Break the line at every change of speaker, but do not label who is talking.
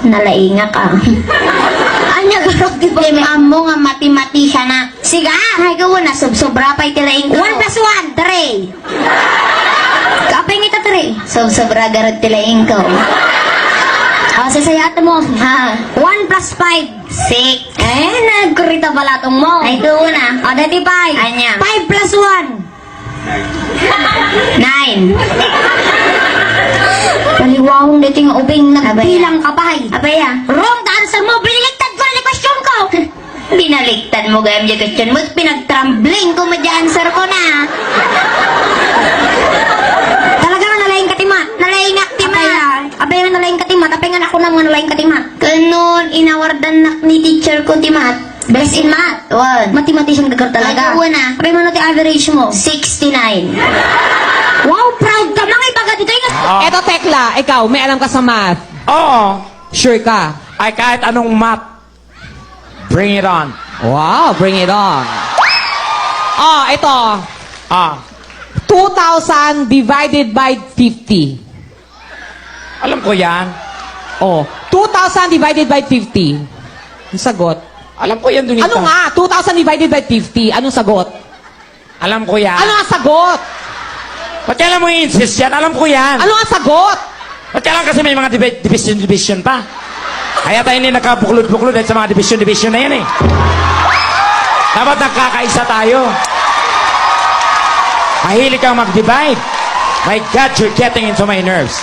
Nalainga ka.
Anya garot di ba?
Di mo nga mati-mati siya na.
Siga!
Ay, gawa na, sobra pa'y tilaing ko.
1 plus 1, 3. Kapay ngita 3.
Sobra garot tilaing ko.
O, sasayat mo.
Ha?
1 plus 5.
6.
Nagkurita balatong mo.
Ay, gawa na.
O, dati 5.
Anya?
5 plus 1.
9.
Paliwawang dito nga ubing nagbilang kapay.
Abay ah.
Wrong the answer mo. Biniligtad ko na question ko.
Binaliktad mo gayam dyan question mo. Pinag-trambling ko mo dyan answer ko na.
Talaga nga nalaing katimat.
Nalaing aktimat.
Abay nga nalaing katimat. Abay nga ako na mga nalaing katimat.
Ganun, inawardan nak ni teacher ko timat.
Best in math.
1.
Mathematician ka talaga.
Ay, na.
Abay mo na ti average mo.
69.
Wow, proud ka. Mga ibaga dito.
Eto, Tekla, ikaw, may alam ka sa math.
Oo.
Sure ka?
Ay kahit anong math. Bring it on.
Wow, bring it on. Oh, ito.
Ah.
2,000 divided by 50.
Alam ko yan.
Oh, 2,000 divided by 50. Ang sagot.
Alam ko yan, Donita.
Ano nga? 2,000 divided by 50. Anong sagot?
Alam ko yan.
Ano ang sagot?
Ba't kailan mo i-insist yan? Alam ko yan.
Ano ang sagot?
Ba't kailan kasi may mga division pa? Kaya tayo hindi nagkabuklod-buklod dahil sa mga division na yan eh. Dapat nagkakaisa tayo. Mahilig kang mag-divide. My God, you're getting into my nerves.